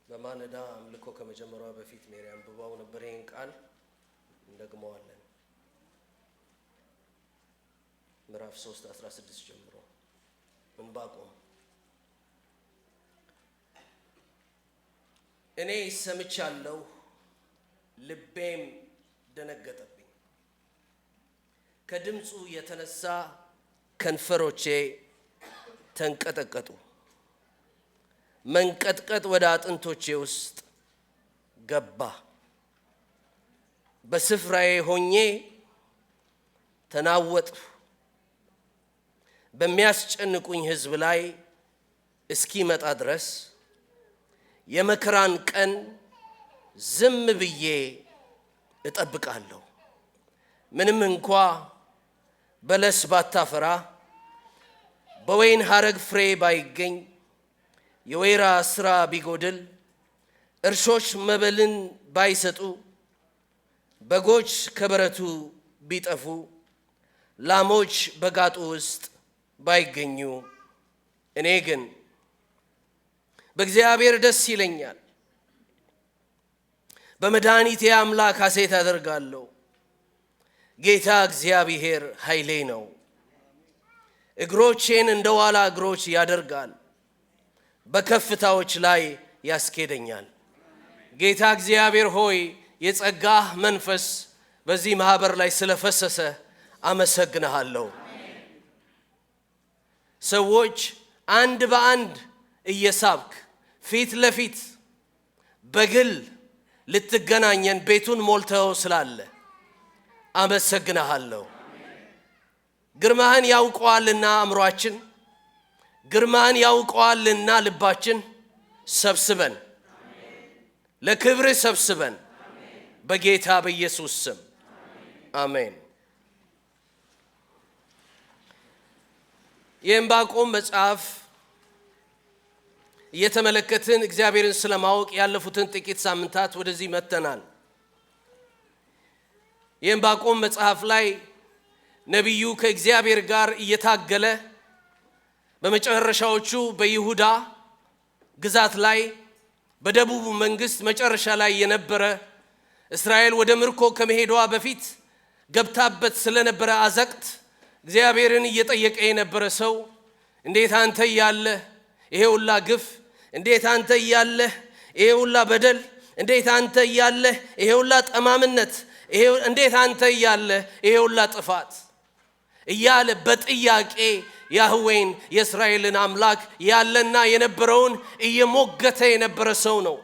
በማለዳ አምልኮ ከመጀመሪያው በፊት ሜሪያም አንብባው ነበር። ይሄን ቃል እንደግመዋለን። ምዕራፍ 3:16 ጀምሮ ዕንባቆም እኔ ሰምቻለሁ፣ ልቤም ደነገጠብኝ። ከድምፁ የተነሳ ከንፈሮቼ ተንቀጠቀጡ። መንቀጥቀጥ ወደ አጥንቶቼ ውስጥ ገባ። በስፍራዬ ሆኜ ተናወጥሁ። በሚያስጨንቁኝ ሕዝብ ላይ እስኪመጣ ድረስ የመከራን ቀን ዝም ብዬ እጠብቃለሁ። ምንም እንኳ በለስ ባታፈራ፣ በወይን ሐረግ ፍሬ ባይገኝ፣ የወይራ ሥራ ቢጎድል፣ እርሾች መበልን ባይሰጡ፣ በጎች ከበረቱ ቢጠፉ፣ ላሞች በጋጡ ውስጥ ባይገኙ፣ እኔ ግን በእግዚአብሔር ደስ ይለኛል፣ በመድኃኒቴ አምላክ ሐሴት አደርጋለሁ። ጌታ እግዚአብሔር ኃይሌ ነው፣ እግሮቼን እንደ ዋላ እግሮች ያደርጋል፣ በከፍታዎች ላይ ያስኬደኛል። ጌታ እግዚአብሔር ሆይ የጸጋህ መንፈስ በዚህ ማህበር ላይ ስለፈሰሰ አመሰግንሃለሁ። ሰዎች አንድ በአንድ እየሳብክ ፊት ለፊት በግል ልትገናኘን ቤቱን ሞልተው ስላለ አመሰግንሃለሁ። ግርማህን ያውቀዋልና አእምሯችን፣ ግርማህን ያውቀዋልና ልባችን፣ ሰብስበን ለክብርህ ሰብስበን በጌታ በኢየሱስ ስም አሜን። የዕንባቆም መጽሐፍ እየተመለከትን እግዚአብሔርን ስለማወቅ ያለፉትን ጥቂት ሳምንታት ወደዚህ መጥተናል። የዕንባቆም መጽሐፍ ላይ ነቢዩ ከእግዚአብሔር ጋር እየታገለ በመጨረሻዎቹ በይሁዳ ግዛት ላይ በደቡብ መንግስት መጨረሻ ላይ የነበረ እስራኤል ወደ ምርኮ ከመሄዷ በፊት ገብታበት ስለነበረ አዘቅት እግዚአብሔርን እየጠየቀ የነበረ ሰው፣ እንዴት አንተ ያለህ ይሄ ሁላ ግፍ፣ እንዴት አንተ ያለህ ይሄ ሁላ በደል፣ እንዴት አንተ ያለህ ይሄ ሁላ ጠማምነት፣ እንዴት አንተ ያለህ ይሄ ሁላ ጥፋት እያለ በጥያቄ ያህዌን የእስራኤልን አምላክ ያለና የነበረውን እየሞገተ የነበረ ሰው ነው።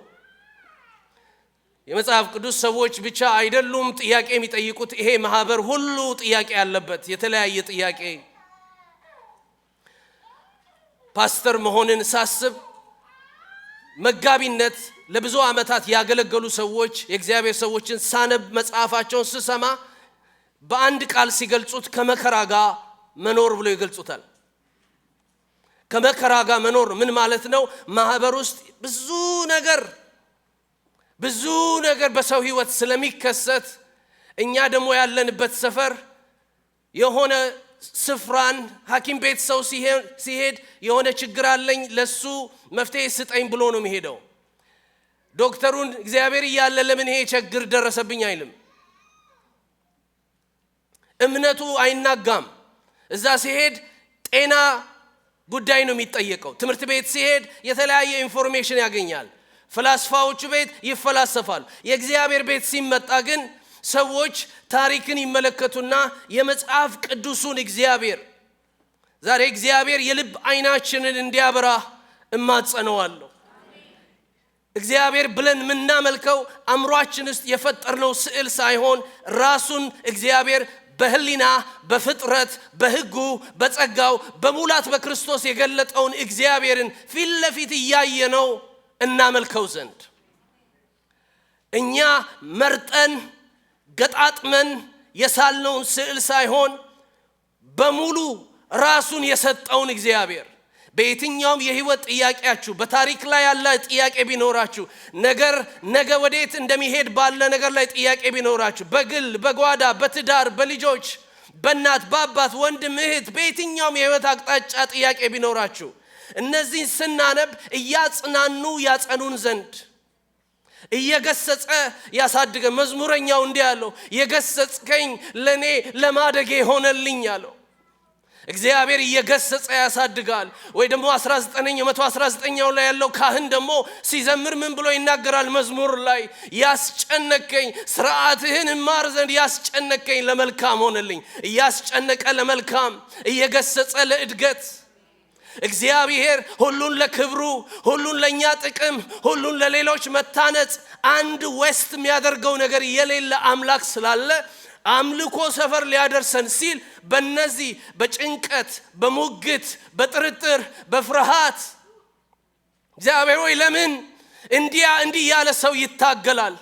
የመጽሐፍ ቅዱስ ሰዎች ብቻ አይደሉም ጥያቄ የሚጠይቁት። ይሄ ማህበር ሁሉ ጥያቄ ያለበት የተለያየ ጥያቄ። ፓስተር መሆንን ሳስብ መጋቢነት ለብዙ ዓመታት ያገለገሉ ሰዎች የእግዚአብሔር ሰዎችን ሳነብ መጽሐፋቸውን ስሰማ በአንድ ቃል ሲገልጹት ከመከራ ጋር መኖር ብሎ ይገልጹታል። ከመከራ ጋር መኖር ምን ማለት ነው? ማህበር ውስጥ ብዙ ነገር በሰው ህይወት ስለሚከሰት እኛ ደግሞ ያለንበት ሰፈር የሆነ ስፍራን ሐኪም ቤት ሰው ሲሄድ የሆነ ችግር አለኝ ለሱ መፍትሄ ስጠኝ ብሎ ነው የሚሄደው። ዶክተሩን እግዚአብሔር እያለ ለምን ይሄ ችግር ደረሰብኝ አይልም። እምነቱ አይናጋም። እዛ ሲሄድ ጤና ጉዳይ ነው የሚጠየቀው። ትምህርት ቤት ሲሄድ የተለያየ ኢንፎርሜሽን ያገኛል። ፍልስፋዎቹ ቤት ይፈላሰፋሉ። የእግዚአብሔር ቤት ሲመጣ ግን ሰዎች ታሪክን ይመለከቱና የመጽሐፍ ቅዱሱን እግዚአብሔር ዛሬ እግዚአብሔር የልብ አይናችንን እንዲያበራ እማጸነዋለሁ። እግዚአብሔር ብለን ምናመልከው አእምሯችን ውስጥ የፈጠርነው ስዕል ሳይሆን ራሱን እግዚአብሔር በህሊና በፍጥረት በህጉ በጸጋው በሙላት በክርስቶስ የገለጠውን እግዚአብሔርን ፊት ለፊት እያየነው እናመልከው ዘንድ እኛ መርጠን ገጣጥመን የሳልነውን ስዕል ሳይሆን በሙሉ ራሱን የሰጠውን እግዚአብሔር በየትኛውም የህይወት ጥያቄያችሁ በታሪክ ላይ ያለ ጥያቄ ቢኖራችሁ ነገ ወዴት እንደሚሄድ ባለ ነገር ላይ ጥያቄ ቢኖራችሁ በግል በጓዳ በትዳር በልጆች በእናት በአባት ወንድም እህት በየትኛውም የህይወት አቅጣጫ ጥያቄ ቢኖራችሁ እነዚህን ስናነብ እያጽናኑ ያጸኑን ዘንድ እየገሰጸ ያሳድገ። መዝሙረኛው እንዲህ ያለው የገሰጽከኝ ለኔ ለማደጌ ሆነልኝ አለው። እግዚአብሔር እየገሰጸ ያሳድጋል። ወይ ደግሞ 119ኛው ላይ ያለው ካህን ደግሞ ሲዘምር ምን ብሎ ይናገራል? መዝሙር ላይ ያስጨነቀኝ ሥርዓትህን እማር ዘንድ ያስጨነቀኝ ለመልካም ሆነልኝ። እያስጨነቀ ለመልካም፣ እየገሰጸ ለእድገት። እግዚአብሔር ሁሉን ለክብሩ፣ ሁሉን ለኛ ጥቅም፣ ሁሉን ለሌሎች መታነጽ፣ አንድ ዌስት የሚያደርገው ነገር የሌለ አምላክ ስላለ አምልኮ ሰፈር ሊያደርሰን ሲል በእነዚህ በጭንቀት፣ በሙግት፣ በጥርጥር፣ በፍርሃት እግዚአብሔር ወይ ለምን እንዲህ ያለ ሰው ይታገላል?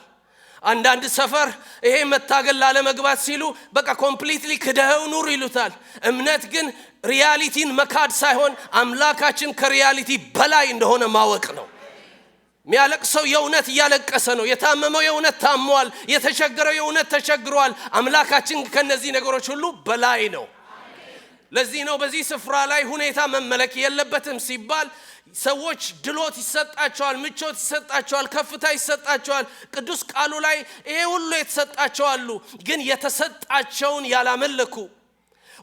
አንዳንድ ሰፈር ይሄ መታገል ላለመግባት ሲሉ በቃ ኮምፕሊትሊ ክደው ኑር ይሉታል። እምነት ግን ሪያሊቲን መካድ ሳይሆን አምላካችን ከሪያሊቲ በላይ እንደሆነ ማወቅ ነው። የሚያለቅሰው የእውነት እያለቀሰ ነው። የታመመው የእውነት ታሟል። የተቸገረው የእውነት ተቸግሯል። አምላካችን ከነዚህ ነገሮች ሁሉ በላይ ነው። ለዚህ ነው በዚህ ስፍራ ላይ ሁኔታ መመለክ የለበትም ሲባል ሰዎች ድሎት ይሰጣቸዋል፣ ምቾት ይሰጣቸዋል፣ ከፍታ ይሰጣቸዋል። ቅዱስ ቃሉ ላይ ይሄ ሁሉ የተሰጣቸዋሉ፣ ግን የተሰጣቸውን ያላመለኩ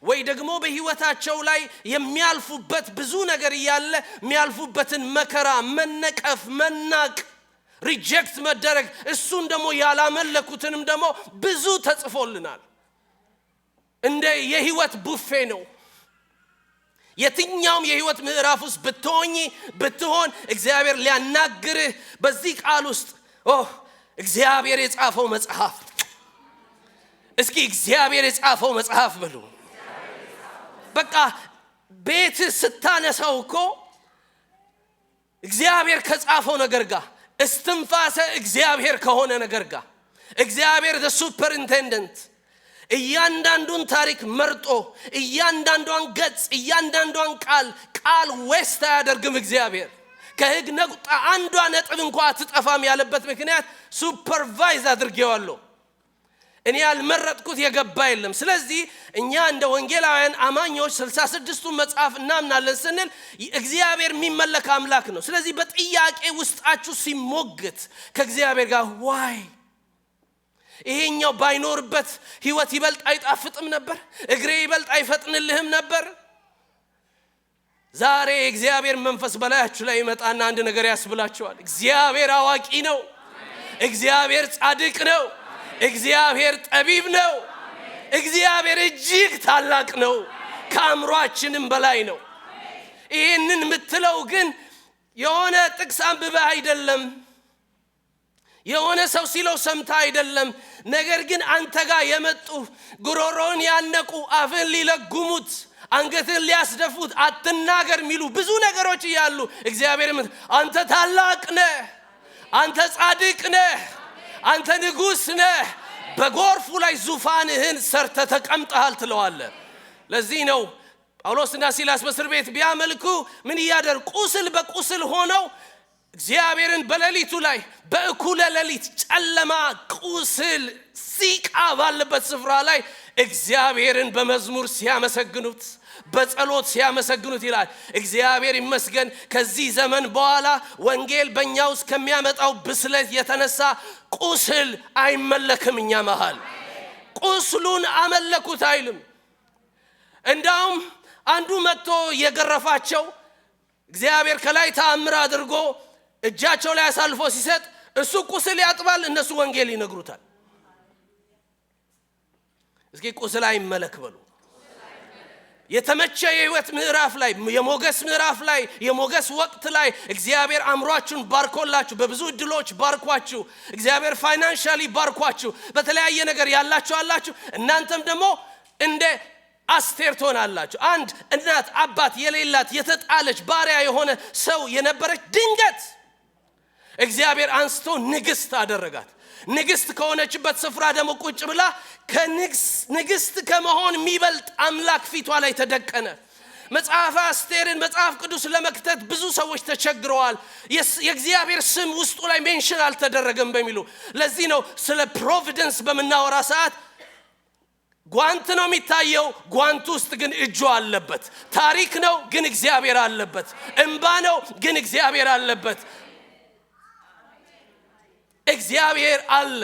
ወይ ደግሞ በህይወታቸው ላይ የሚያልፉበት ብዙ ነገር ያለ የሚያልፉበትን መከራ፣ መነቀፍ፣ መናቅ፣ ሪጀክት መደረግ እሱን ደግሞ ያላመለኩትንም ደግሞ ብዙ ተጽፎልናል። እንደ የህይወት ቡፌ ነው። የትኛውም የህይወት ምዕራፍ ውስጥ ብትሆን እግዚአብሔር ሊያናግርህ በዚህ ቃል ውስጥ እግዚአብሔር የጻፈው መጽሐፍ። እስኪ እግዚአብሔር የጻፈው መጽሐፍ በሉ። በቃ ቤት ስታነሳው እኮ እግዚአብሔር ከጻፈው ነገር ጋር እስትንፋሰ እግዚአብሔር ከሆነ ነገር ጋር እግዚአብሔር the superintendent እያንዳንዱን ታሪክ መርጦ እያንዳንዷን ገጽ እያንዳንዷን ቃል ዌስት አያደርግም። እግዚአብሔር ከሕግ ነቁጣ አንዷ ነጥብ እንኳን አትጠፋም ያለበት ምክንያት ሱፐርቫይዝ አድርጌዋለሁ። እኔ ያልመረጥኩት የገባ የለም። ስለዚህ እኛ እንደ ወንጌላውያን አማኞች 66ቱን መጽሐፍ እናምናለን ስንል እግዚአብሔር የሚመለክ አምላክ ነው። ስለዚህ በጥያቄ ውስጣችሁ ሲሞግት ከእግዚአብሔር ጋር ዋይ ይሄኛው ባይኖርበት ህይወት ይበልጥ አይጣፍጥም ነበር? እግሬ ይበልጥ አይፈጥንልህም ነበር? ዛሬ እግዚአብሔር መንፈስ በላያችሁ ላይ ይመጣና አንድ ነገር ያስብላችኋል። እግዚአብሔር አዋቂ ነው። እግዚአብሔር ጻድቅ ነው። እግዚአብሔር ጠቢብ ነው። እግዚአብሔር እጅግ ታላቅ ነው። ከአእምሮአችንም በላይ ነው። ይሄንን የምትለው ግን የሆነ ጥቅስ አንብበህ አይደለም፣ የሆነ ሰው ሲለው ሰምታ አይደለም። ነገር ግን አንተ ጋር የመጡ ጉሮሮን ያነቁ አፍን ሊለጉሙት አንገትን ሊያስደፉት አትናገር የሚሉ ብዙ ነገሮች እያሉ እግዚአብሔር አንተ ታላቅ ነህ፣ አንተ ጻድቅ ነህ፣ አንተ ንጉስ ነህ፣ በጎርፉ ላይ ዙፋንህን ሰርተ ተቀምጠሃል ትለዋለህ። ለዚህ ነው ጳውሎስና ሲላስ በእስር ቤት ቢያመልኩ ምን ያደር ቁስል በቁስል ሆነው እግዚአብሔርን በሌሊቱ ላይ በእኩለ ሌሊት ጨለማ ቁስል ሲቃ ባለበት ስፍራ ላይ እግዚአብሔርን በመዝሙር ሲያመሰግኑት በጸሎት ሲያመሰግኑት ይላል። እግዚአብሔር ይመስገን ከዚህ ዘመን በኋላ ወንጌል በእኛ ውስጥ ከሚያመጣው ብስለት የተነሳ ቁስል አይመለክም። እኛ መሃል ቁስሉን አመለኩት አይልም። እንዳውም አንዱ መጥቶ የገረፋቸው እግዚአብሔር ከላይ ተአምር አድርጎ እጃቸው ላይ አሳልፎ ሲሰጥ እሱ ቁስል ያጥባል፣ እነሱ ወንጌል ይነግሩታል። እስኪ ቁስል አይመለክ በሉ። የተመቸ የህይወት ምዕራፍ ላይ የሞገስ ምዕራፍ ላይ የሞገስ ወቅት ላይ እግዚአብሔር አምሯችሁን ባርኮላችሁ በብዙ እድሎች ባርኳችሁ እግዚአብሔር ፋይናንሻሊ ባርኳችሁ በተለያየ ነገር ያላችሁ አላችሁ። እናንተም ደግሞ እንደ አስቴር ትሆናላችሁ። አንድ እናት አባት የሌላት የተጣለች ባሪያ የሆነ ሰው የነበረች ድንገት እግዚአብሔር አንስቶ ንግስት አደረጋት። ንግስት ከሆነችበት ስፍራ ደግሞ ቁጭ ብላ ንግስት ከመሆን የሚበልጥ አምላክ ፊቷ ላይ ተደቀነ። መጽሐፈ አስቴርን መጽሐፍ ቅዱስ ለመክተት ብዙ ሰዎች ተቸግረዋል። የእግዚአብሔር ስም ውስጡ ላይ ሜንሽን አልተደረገም በሚሉ ለዚህ ነው ስለ ፕሮቪደንስ በመናወራ ሰዓት ጓንት ነው የሚታየው፣ ጓንቱ ውስጥ ግን እጁ አለበት። ታሪክ ነው ግን እግዚአብሔር አለበት። እንባ ነው ግን እግዚአብሔር አለበት። እግዚአብሔር አለ።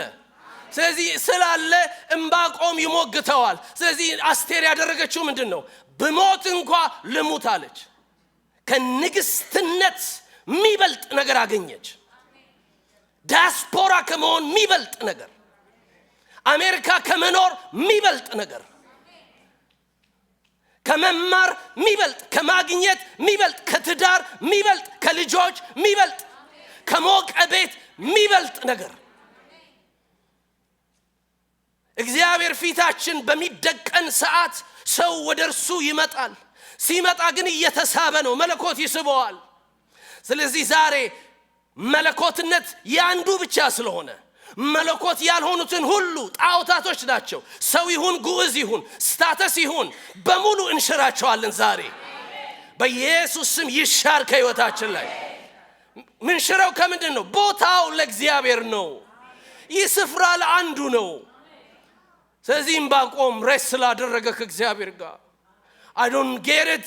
ስለዚህ ስላለ ዕንባቆም ይሞግተዋል። ስለዚህ አስቴር ያደረገችው ምንድነው? በሞት እንኳን ልሙት አለች። ከንግስትነት የሚበልጥ ነገር አገኘች። ዲያስፖራ ከመሆን የሚበልጥ ነገር፣ አሜሪካ ከመኖር የሚበልጥ ነገር፣ ከመማር የሚበልጥ፣ ከማግኘት የሚበልጥ፣ ከትዳር የሚበልጥ፣ ከልጆች የሚበልጥ፣ ከሞቀ ቤት የሚበልጥ ነገር። እግዚአብሔር ፊታችን በሚደቀን ሰዓት ሰው ወደ እርሱ ይመጣል። ሲመጣ ግን እየተሳበ ነው፣ መለኮት ይስበዋል። ስለዚህ ዛሬ መለኮትነት ያንዱ ብቻ ስለሆነ መለኮት ያልሆኑትን ሁሉ ጣዖታቶች ናቸው። ሰው ይሁን ግዑዝ ይሁን ስታተስ ይሁን በሙሉ እንሽራቸዋለን። ዛሬ በኢየሱስ ስም ይሻር ከሕይወታችን ላይ። ምንሽረው ከምንድን ነው? ቦታው ለእግዚአብሔር ነው። ይህ ስፍራ ለአንዱ ነው። ስለዚህ ዕንባቆም ሬስ ስላደረገ ከእግዚአብሔር ጋር I don't get it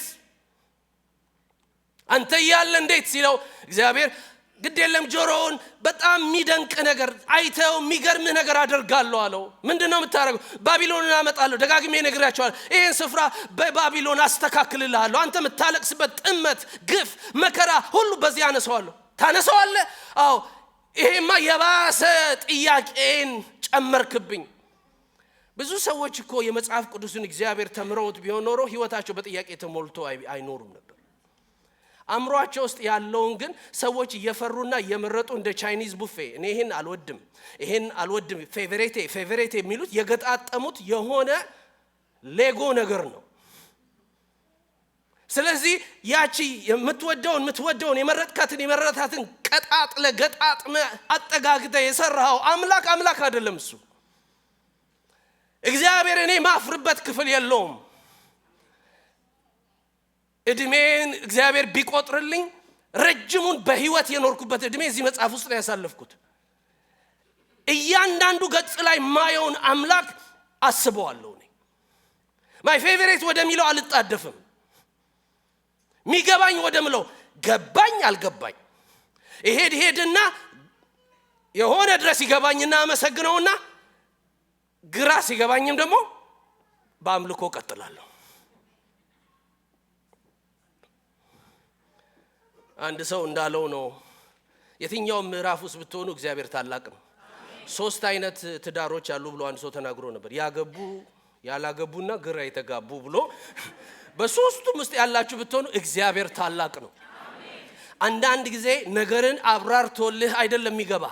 አንተ ያለ እንዴት ሲለው እግዚአብሔር ግድ የለም ጆሮውን በጣም የሚደንቅ ነገር አይተው የሚገርም ነገር አደርጋለሁ አለው። ምንድነው የምታደርገው? ባቢሎንን አመጣለሁ። ደጋግሜ ነግራቸዋለሁ። ይሄን ስፍራ በባቢሎን አስተካክልልሃለሁ። አንተ የምታለቅስበት ጥመት፣ ግፍ፣ መከራ ሁሉ በዚህ አነሳዋለሁ። ታነሳዋለህ? አዎ። ይሄማ የባሰ ጥያቄን ጨመርክብኝ። ብዙ ሰዎች እኮ የመጽሐፍ ቅዱስን እግዚአብሔር ተምረውት ቢሆን ኖሮ ህይወታቸው በጥያቄ ተሞልቶ አይኖሩም ነበር። አምሯቸው ውስጥ ያለውን ግን ሰዎች እየፈሩና እየመረጡ እንደ ቻይኒዝ ቡፌ እኔ ይሄን አልወድም ፌቨሬቴ የሚሉት የገጣጠሙት የሆነ ሌጎ ነገር ነው። ስለዚህ ያቺ የምትወደውን የመረጣትን ቀጣጥለ ገጣጥመ አጠጋግተ የሰራው አምላክ አይደለም እሱ። እግዚአብሔር እኔ ማፍርበት ክፍል የለውም። እድሜን እግዚአብሔር ቢቆጥርልኝ ረጅሙን በህይወት የኖርኩበት እድሜ እዚህ መጽሐፍ ውስጥ ነው ያሳለፍኩት። እያንዳንዱ ገጽ ላይ ማየውን አምላክ አስበዋለሁ። እኔ ማይ ፌቨሬት ወደሚለው አልጣደፍም። ሚገባኝ ወደምለው ገባኝ አልገባኝ ይሄድና የሆነ ድረስ ይገባኝና አመሰግነውና ግራ ሲገባኝም ደግሞ በአምልኮ ቀጥላለሁ። አንድ ሰው እንዳለው ነው የትኛው ምዕራፍ ውስጥ ብትሆኑ እግዚአብሔር ታላቅ ነው። 3 አይነት ትዳሮች አሉ ብሎ አንድ ሰው ተናግሮ ነበር። ያገቡ፣ ያላገቡና ግራ የተጋቡ ብሎ በሶስቱም ውስጥ ያላችሁ ብትሆኑ እግዚአብሔር ታላቅ ነው። አንዳንድ ጊዜ ነገርን አብራርቶልህ አይደለም የሚገባ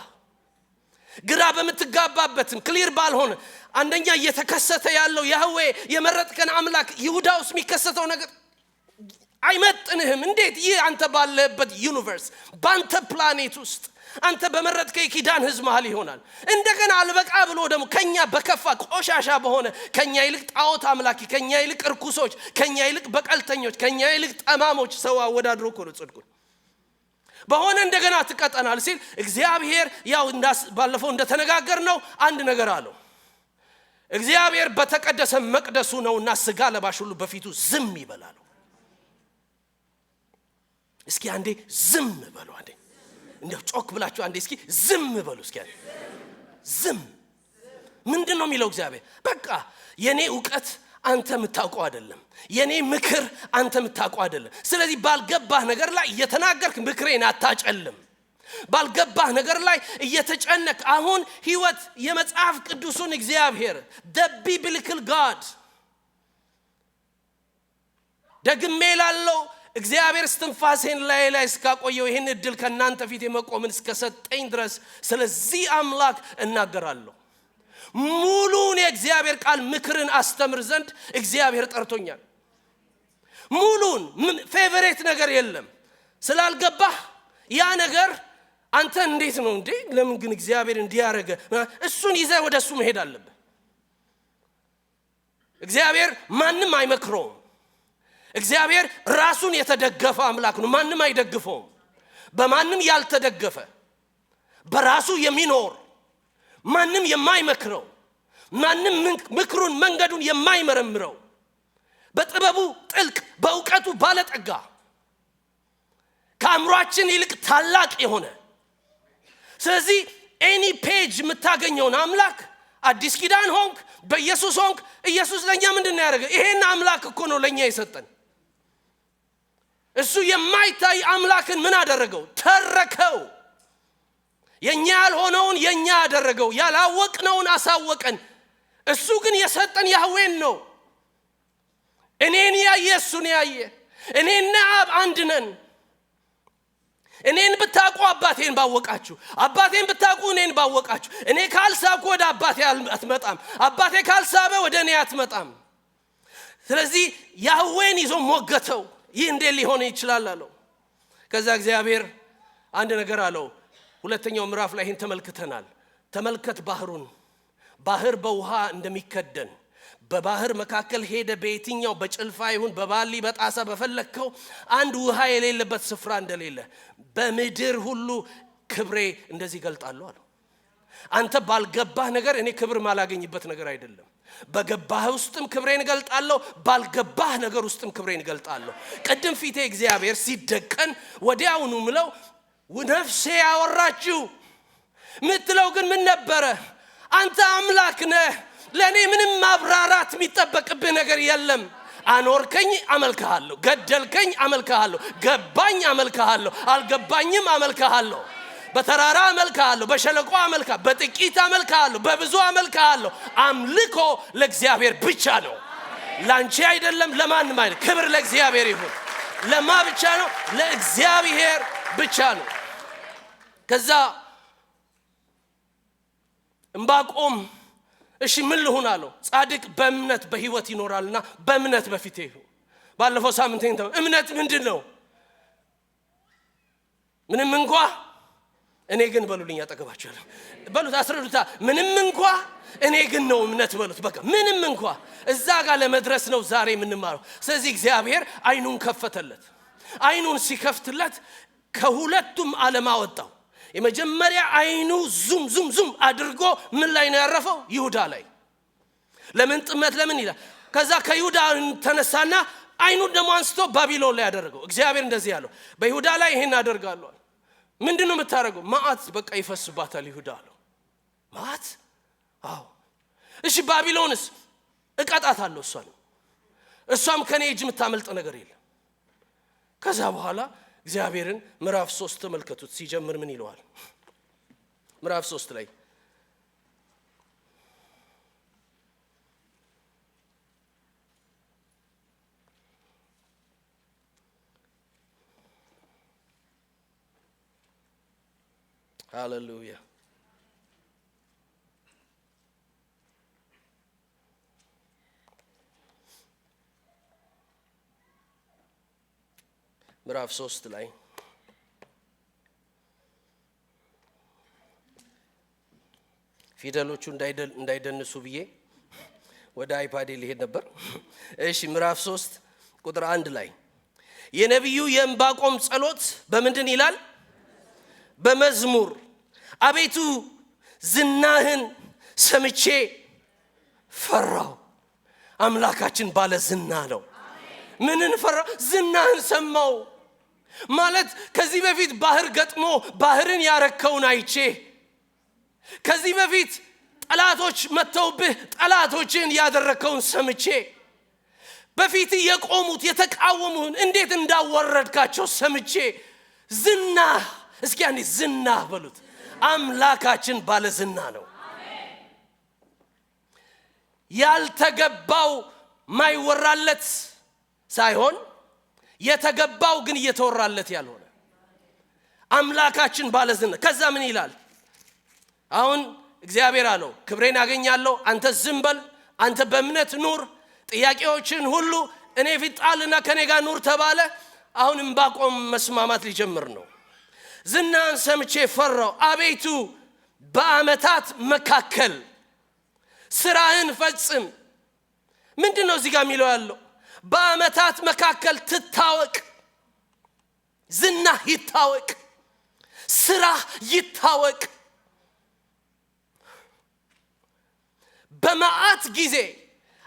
ግራ በምትጋባበትም ክሊር ባልሆነ አንደኛ እየተከሰተ ያለው ያህዌ የመረጥከን አምላክ ይሁዳ ውስጥ የሚከሰተው ነገር አይመጥንህም። እንዴት ይህ አንተ ባለበት ዩኒቨርስ ባንተ ፕላኔት ውስጥ አንተ በመረጥከው የኪዳን ህዝብ መሃል ይሆናል? እንደገና አልበቃ ብሎ ደግሞ ከኛ በከፋ ቆሻሻ በሆነ ከኛ ይልቅ ጣዖት አምላኪ፣ ከኛ ይልቅ እርኩሶች፣ ከኛ ይልቅ በቀልተኞች፣ ከኛ ይልቅ ጠማሞች ሰው አወዳድሮ እኮ ነው ጽድቁን በሆነ እንደገና ትቀጠናል ሲል እግዚአብሔር ያው ባለፈው እንደተነጋገርነው አንድ ነገር አለው። እግዚአብሔር በተቀደሰ መቅደሱ ነውና ስጋ ለባሽ ሁሉ በፊቱ ዝም ይበላል። እስኪ አንዴ ዝም በሉ። አንዴ እንደው ጮክ ብላችሁ አንዴ እስኪ ዝም በሉ። እስኪ ዝም ምንድነው የሚለው እግዚአብሔር? በቃ የኔ ዕውቀት አንተ የምታውቀው አይደለም፣ የኔ ምክር አንተ የምታውቀው አይደለም። ስለዚህ ባልገባህ ነገር ላይ እየተናገርክ ምክሬን አታጨልም። ባልገባህ ነገር ላይ እየተጨነቅ አሁን ህይወት የመጽሐፍ ቅዱሱን እግዚአብሔር the biblical God ደግሜ ላለው እግዚአብሔር እስትንፋሴን ላይ እስካቆየው ይሄን እድል ከናንተ ፊት የመቆምን እስከሰጠኝ ድረስ ስለዚህ አምላክ እናገራለሁ። ሙሉን የእግዚአብሔር ቃል ምክርን አስተምር ዘንድ እግዚአብሔር ጠርቶኛል። ሙሉን ፌቨሬት ነገር የለም። ስላልገባህ ያ ነገር አንተ እንዴት ነው እንዴ ለምን ግን እግዚአብሔር እንዲያረገ እሱን ይዘህ ወደሱ መሄድ አለብህ። እግዚአብሔር ማንንም አይመክረውም። እግዚአብሔር ራሱን የተደገፈ አምላክ ነው። ማንንም አይደግፈውም። በማንም ያልተደገፈ በራሱ የሚኖር ማንም የማይመክረው ማንም ምክሩን መንገዱን የማይመረምረው በጥበቡ ጥልቅ በእውቀቱ ባለጠጋ ከአእምሯችን ይልቅ ታላቅ የሆነ ስለዚህ ኤኒ ፔጅ የምታገኘውን አምላክ አዲስ ኪዳን ሆንክ በኢየሱስ ሆንክ ኢየሱስ ለኛ ምንድነው ያደረገው? ይሄን አምላክ እኮ ነው ለኛ የሰጠን። እሱ የማይታይ አምላክን ምን አደረገው? ተረከው። የኛ ያልሆነውን የኛ አደረገው፣ ያላወቅነውን አሳወቀን። እሱ ግን የሰጠን ያህዌን ነው። እኔን ያየ እሱን ያየ። እኔና አብ አንድ ነን። እኔን ብታውቁ አባቴን ባወቃችሁ፣ አባቴን ብታውቁ እኔን ባወቃችሁ። እኔ ካልሳብኩ ወደ አባቴ አትመጣም፣ አባቴ ካልሳበ ወደ እኔ አትመጣም። ስለዚህ ያህዌን ይዞ ሞገተው። ይህ እንዴት ሊሆን ይችላል አለው። ከዛ እግዚአብሔር አንድ ነገር አለው። ሁለተኛው ምዕራፍ ላይ ይህን ተመልክተናል። ተመልከት ባህሩን፣ ባህር በውሃ እንደሚከደን በባህር መካከል ሄደ። በየትኛው በጭልፋ ይሁን በባሊ በጣሳ በፈለከው አንድ ውሃ የሌለበት ስፍራ እንደሌለ በምድር ሁሉ ክብሬ እንደዚህ ገልጣለሁ አለው። አንተ ባልገባህ ነገር እኔ ክብር ማላገኝበት ነገር አይደለም። በገባህ ውስጥም ክብሬን ገልጣለሁ፣ ባልገባህ ነገር ውስጥም ክብሬን ገልጣለሁ። ቀደም ፊቴ እግዚአብሔር ሲደቀን ወዲያውኑ ምለው ነፍሴ ያወራችሁ ምትለው ግን ምን ነበረ? አንተ አምላክ ነህ፣ ለኔ ምንም ማብራራት የሚጠበቅብህ ነገር የለም። አኖርከኝ አመልክሃለሁ፣ ገደልከኝ አመልክሃለሁ፣ ገባኝ አመልክሃለሁ፣ አልገባኝም አመልክሃለሁ። በተራራ አመልክሃለሁ፣ በሸለቆ አመልክሃለሁ፣ በጥቂት አመልክሃለሁ፣ በብዙ አመልክሃለሁ። አምልኮ ለእግዚአብሔር ብቻ ነው፣ ላንቺ አይደለም፣ ለማንም አይደለም። ክብር ለእግዚአብሔር ይሁን። ለማ ብቻ ነው? ለእግዚአብሔር ብቻ ነው። ከዛ ዕንባቆም እሺ ምን ልሁን አለው። ጻድቅ በእምነት በህይወት ይኖራልና በእምነት በፊቴ ይሁን። ባለፈው ሳምንት እምነት ምንድነው? ምንም እንኳን እኔ ግን በሉልኝ፣ አጠገባችኋለሁ በሉት፣ አስረዱታ። ምንም እንኳን እኔ ግን ነው እምነት በሉት። በቃ ምንም እንኳን እዛ ጋር ለመድረስ ነው ዛሬ የምንማረው። ስለዚህ እግዚአብሔር አይኑን ከፈተለት። አይኑን ሲከፍትለት ከሁለቱም ዓለም አወጣው። የመጀመሪያ አይኑ ዙም ዙም ዙም አድርጎ ምን ላይ ነው ያረፈው? ይሁዳ ላይ። ለምን ጥመት ለምን ይላል። ከዛ ከይሁዳ ተነሳና አይኑን ደግሞ አንስቶ ባቢሎን ላይ ያደረገው። እግዚአብሔር እንደዚህ ያለው በይሁዳ ላይ ይሄን አደርጋለሁ። ምንድነው የምታደርገው? መዓት በቃ ይፈስባታል ይሁዳ አለው። መዓት? አዎ። እሺ ባቢሎንስ? እቀጣታለሁ እሷም ከኔ እጅ የምታመልጥ ነገር የለም። ከዛ በኋላ እግዚአብሔርን ምዕራፍ 3 ተመልከቱት። ሲጀምር ምን ይለዋል? ምዕራፍ 3 ላይ ሃሌሉያ ምዕራፍ 3 ላይ ፊደሎቹ እንዳይደንሱ ብዬ ወደ አይፓዴ ሊሄድ ነበር። እሺ ምዕራፍ 3 ቁጥር 1 ላይ የነቢዩ የዕንባቆም ጸሎት በምንድን ይላል? በመዝሙር አቤቱ ዝናህን ሰምቼ ፈራው። አምላካችን ባለ ዝና ነው። ምንን ፈራው? ዝናህን ሰማው ማለት ከዚህ በፊት ባህር ገጥሞ ባህርን ያረከውን አይቼ፣ ከዚህ በፊት ጠላቶች መተውብህ ጠላቶችን ያደረከውን ሰምቼ፣ በፊት የቆሙት የተቃወሙህን እንዴት እንዳወረድካቸው ሰምቼ፣ ዝናህ እስኪ አንዴ ዝናህ በሉት። አምላካችን ባለ ዝና ነው። ያልተገባው ማይወራለት ሳይሆን የተገባው ግን እየተወራለት ያልሆነ አምላካችን ባለ ዝና። ከዛ ምን ይላል? አሁን እግዚአብሔር አለው ክብሬን አገኛለሁ፣ አንተ ዝም በል፣ አንተ በእምነት ኑር፣ ጥያቄዎችን ሁሉ እኔ ፊት ጣልና ከኔ ጋር ኑር ተባለ። አሁን ዕንባቆም መስማማት ሊጀምር ነው። ዝናን ሰምቼ ፈራው። አቤቱ በአመታት መካከል ስራህን ፈጽም። ምንድነው እዚህ ጋር የሚለው ያለው? በአመታት መካከል ትታወቅ፣ ዝና ይታወቅ፣ ስራ ይታወቅ። በመዓት ጊዜ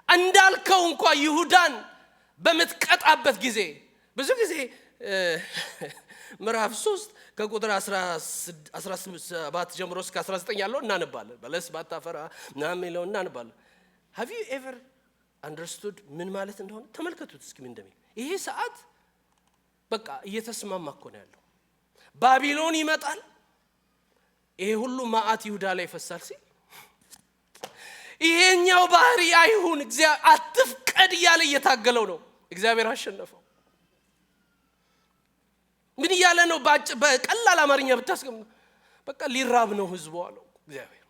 እንዳልከው እንኳን ይሁዳን በምትቀጣበት ጊዜ ብዙ ጊዜ ምዕራፍ 3 ከቁጥር 17 ጀምሮ እስከ 19 ያለው እናነባለን። በለስ ባታፈራ ምናምን የሚለውን እናነባለን። have you ever understood ምን ማለት እንደሆነ ተመልከቱት እስኪ ምን እንደሚል። ይሄ ሰዓት በቃ እየተስማማ እኮ ነው ያለው። ባቢሎን ይመጣል፣ ይሄ ሁሉ መዓት ይሁዳ ላይ ይፈሳል ሲል ይሄኛው ባህሪ አይሁን እግዚአብሔር አትፍቀድ እያለ እየታገለው ነው። እግዚአብሔር አሸነፈው። ምን እያለ ነው? በቀላል አማርኛ ብታስቀም በቃ ሊራብ ነው ህዝቡ አለው እግዚአብሔር።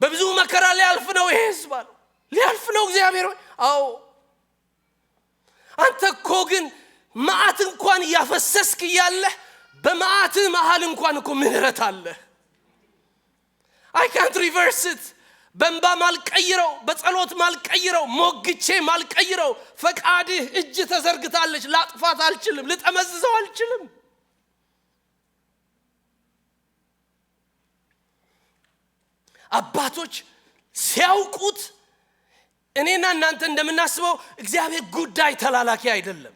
በብዙ መከራ ሊያልፍ ነው ይሄ ህዝብ አለው። ሊያልፍ ነው እግዚአብሔር። አዎ አንተ እኮ ግን መዓት እንኳን ያፈሰስክ እያለ በመዓት መሃል እንኳን እኮ ምህረት አለ። I can't reverse it። በእንባ ማልቀይረው፣ በጸሎት ማልቀይረው፣ ሞግቼ ማልቀይረው። ፈቃድህ እጅ ተዘርግታለች። ላጥፋት አልችልም፣ ልጠመዝዘው አልችልም። አባቶች ሲያውቁት እኔና እናንተ እንደምናስበው እግዚአብሔር ጉዳይ ተላላኪ አይደለም።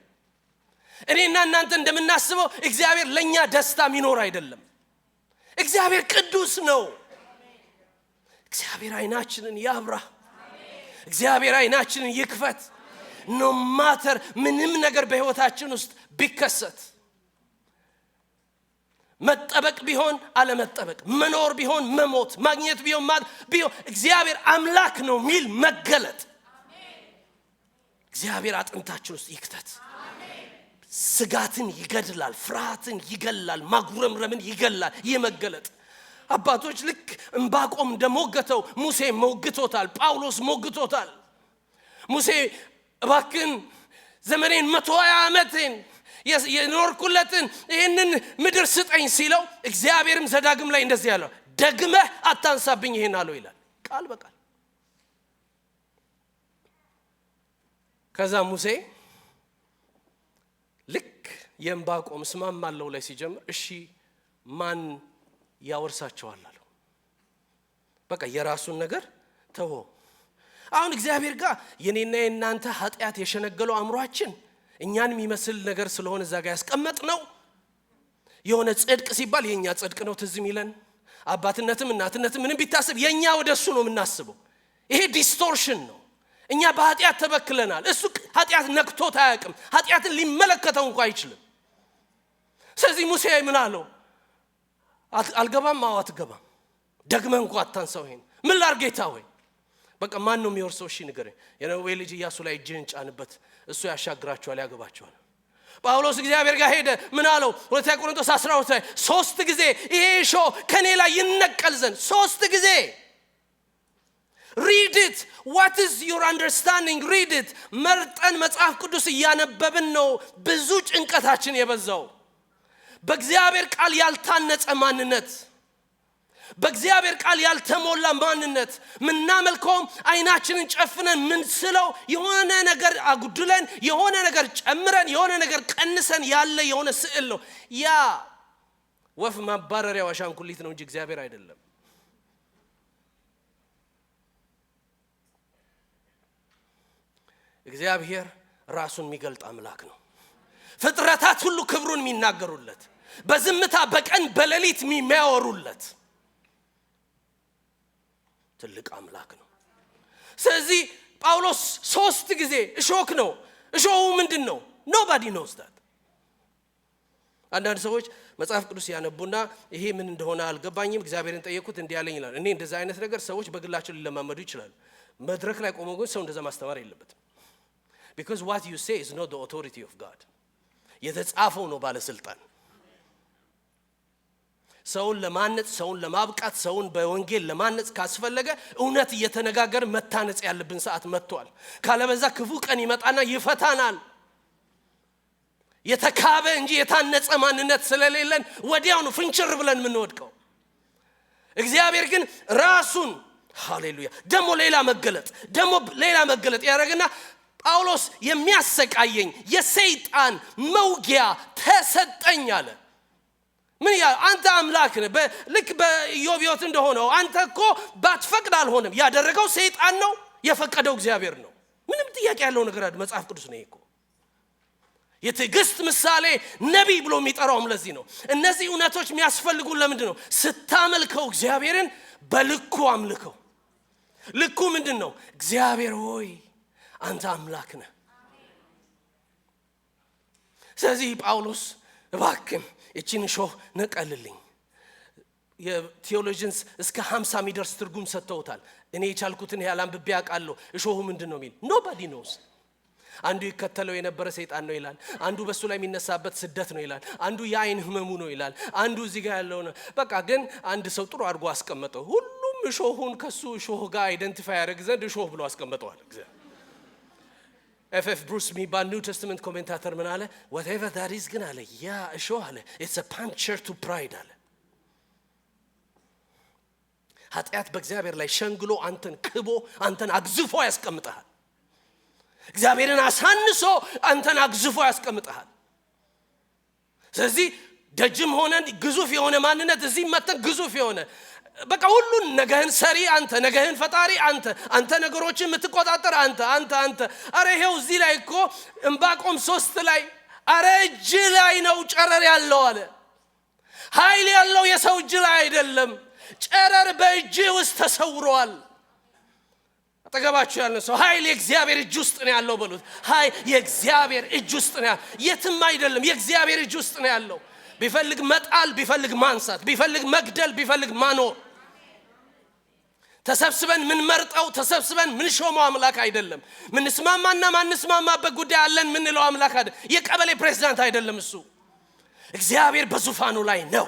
እኔና እናንተ እንደምናስበው እግዚአብሔር ለኛ ደስታ የሚኖር አይደለም። እግዚአብሔር ቅዱስ ነው። እግዚአብሔር አይናችንን ያብራ። እግዚአብሔር አይናችንን ይክፈት። ኖ ማተር ምንም ነገር በህይወታችን ውስጥ ቢከሰት፣ መጠበቅ ቢሆን አለመጠበቅ፣ መኖር ቢሆን መሞት፣ ማግኘት ቢሆን እግዚአብሔር አምላክ ነው ሚል መገለጥ እግዚአብሔር አጥንታችን ውስጥ ይክተት። ስጋትን ይገድላል፣ ፍርሃትን ይገላል፣ ማጉረምረምን ይገላል። ይመገለጥ አባቶች ልክ ዕንባቆም እንደሞገተው ሙሴ ሞግቶታል፣ ጳውሎስ ሞግቶታል። ሙሴ እባክን ዘመኔን 120 ዓመቴን የኖርኩለትን ይህንን ምድር ስጠኝ ሲለው እግዚአብሔርም ዘዳግም ላይ እንደዚህ ያለው ደግመህ አታንሳብኝ ይሄን አለው ይላል ቃል በቃል። ከዛ ሙሴ ልክ የዕንባቆም እስማማለሁ ላይ ሲጀምር እሺ ማን ያወርሳቸዋል አለው። በቃ የራሱን ነገር ተወ። አሁን እግዚአብሔር ጋር የኔና የናንተ ኃጢአት የሸነገለው አእምሮአችን እኛን የሚመስል ነገር ስለሆነ እዛ ጋር ያስቀመጥ ነው። የሆነ ጽድቅ ሲባል የኛ ጽድቅ ነው ትዝ የሚለን። አባትነትም እናትነትም ምንም ቢታሰብ የኛ ወደሱ ነው የምናስበው። ይሄ ዲስቶርሽን ነው። እኛ በኃጢአት ተበክለናል። እሱ ኃጢአት ነክቶት አያውቅም። ኃጢአትን ሊመለከተው እንኳን አይችልም። ስለዚህ ሙሴ ምን አለው? አልገባም። አዎ አትገባም። ደግመህ እንኳን አታንሳው ይሄን። ምን ላድርግ ጌታ ሆይ? በቃ ማን ነው የሚወርሰው? እሺ ንገረኝ። የነዌ ልጅ ኢያሱ ላይ እጅህን ጫንበት፣ እሱ ያሻግራቸዋል፣ ያገባቸዋል። ጳውሎስ እግዚአብሔር ጋር ሄደ። ምን አለው? ሁለተኛ ቆሮንቶስ 12 ላይ 3 ጊዜ ይሄ ሾህ ከኔ ላይ ይነቀል ዘንድ 3 ጊዜ read it. what is your understanding? read it. መርጠን መጽሐፍ ቅዱስ እያነበብን ነው ብዙ ጭንቀታችን የበዛው። በእግዚአብሔር ቃል ያልታነጸ ማንነት፣ በእግዚአብሔር ቃል ያልተሞላ ማንነት፣ ምናመልከው አይናችንን ጨፍነን ምን ስለው የሆነ ነገር አጉድለን የሆነ ነገር ጨምረን የሆነ ነገር ቀንሰን ያለ የሆነ ስዕል ነው። ያ ወፍ ማባረሪያ አሻንጉሊት ነው እንጂ እግዚአብሔር አይደለም። እግዚአብሔር ራሱን የሚገልጥ አምላክ ነው። ፍጥረታት ሁሉ ክብሩን የሚናገሩለት፣ በዝምታ በቀን በሌሊት የሚያወሩለት ትልቅ አምላክ ነው። ስለዚህ ጳውሎስ 3 ጊዜ እሾክ ነው። እሾሁ ምንድነው? nobody knows that። አንዳንድ ሰዎች መጽሐፍ ቅዱስ ያነቡና ይሄ ምን እንደሆነ አልገባኝም እግዚአብሔርን ጠየቁት እንዲህ ያለኝ ይላል። እኔ እንደዛ አይነት ነገር ሰዎች በግላቸው ሊለማመዱ ይችላሉ። መድረክ ላይ ቆመው ግን ሰው እንደዛ ማስተማር የለበትም። because what you say is not the authority of God። የተጻፈው ነው ባለስልጣን። ሰውን ለማነጽ፣ ሰውን ለማብቃት፣ ሰውን በወንጌል ለማነጽ ካስፈለገ እውነት እየተነጋገር መታነጽ ያለብን ሰዓት መጥቷል። ካለበዛ ክፉ ቀን ይመጣና ይፈታናል። የተካበ እንጂ የታነጸ ማንነት ስለሌለን ወዲያው ነው ፍንጭር ብለን የምንወድቀው። እግዚአብሔር ግን ራሱን ሃሌሉያ ደሞ ሌላ መገለጥ ያደርግና ጳውሎስ የሚያሰቃየኝ የሰይጣን መውጊያ ተሰጠኝ አለ። ምን ያ አንተ አምላክ ነህ። ልክ በኢዮብ ሕይወት እንደሆነው አንተ እኮ ባትፈቅድ አልሆነም። ያደረገው ሰይጣን ነው፣ የፈቀደው እግዚአብሔር ነው። ምንም ጥያቄ ያለው ነገር አይደል። መጽሐፍ ቅዱስ ነው እኮ የትዕግስት ምሳሌ ነቢይ ብሎ የሚጠራውም ለዚህ ነው። እነዚህ እውነቶች የሚያስፈልጉን ለምንድነው? ስታመልከው እግዚአብሔርን በልኩ አምልከው። ልኩ ምንድነው? እግዚአብሔር ሆይ አንተ አምላክ ነህ። ስለዚህ ጳውሎስ እባክህ እቺን ሾህ ነቀልልኝ። የቴዎሎጂንስ እስከ 50 የሚደርስ ትርጉም ሰጥተውታል። እኔ የቻልኩትን ያህል አንብቤ አውቃለሁ። እሾሁ ምንድነው የሚል ኖባዲ ኖውስ። አንዱ ይከተለው የነበረ ሰይጣን ነው ይላል። አንዱ በሱ ላይ የሚነሳበት ስደት ነው ይላል። አንዱ የአይን ህመሙ ነው ይላል። አንዱ እዚህ ጋር ያለው ነው። በቃ ግን አንድ ሰው ጥሩ አድርጎ አስቀመጠው። ሁሉም እሾሁን ከሱ እሾህ ጋር አይደንቲፋይ ያደርግ ዘንድ እሾህ ብሎ አስቀመጠዋል። ኤፍ ብሩስ የሚባል ኒው ቴስተመንት ኮሜንታተር ምን አለ? whatever that is ግን አለ ያ እሾህ አለ it's a puncture to pride አለ። ኃጢአት በእግዚአብሔር ላይ ሸንግሎ አንተን ክቦ አንተን አግዝፎ ያስቀምጣል። እግዚአብሔርን አሳንሶ አንተን አግዝፎ ያስቀምጣል። ስለዚህ ደጅም ሆነን ግዙፍ የሆነ ማንነት እዚህ መተን ግዙፍ የሆነ በቃ ሁሉን ነገህን ሰሪ አንተ፣ ነገህን ፈጣሪ አንተ ነገሮችን የምትቆጣጠር አንተ አረ ይሄው እዚህ ላይ እኮ ዕንባቆም 3 ላይ አረ እጅ ላይ ነው ጨረር ያለው አለ። ኃይል ያለው የሰው እጅ ላይ አይደለም፣ ጨረር በእጅ ውስጥ ተሰውሯል። አጠገባችሁ ያለው ሰው ኃይል የእግዚአብሔር እጅ ውስጥ ነው ያለው በሉት። ኃይል የእግዚአብሔር እጅ ውስጥ ነው ያለው፣ የትም አይደለም፣ የእግዚአብሔር እጅ ውስጥ ነው ያለው። ቢፈልግ መጣል፣ ቢፈልግ ማንሳት፣ ቢፈልግ መግደል፣ ቢፈልግ ማኖር። ተሰብስበን ምን መርጠው ተሰብስበን ምን ሾመው አምላክ አይደለም። ምን ስማማና ማንስማማበት ጉዳይ አለን ምን ነው አምላክ አይደለም። የቀበሌ ፕሬዝዳንት አይደለም እሱ። እግዚአብሔር በዙፋኑ ላይ ነው።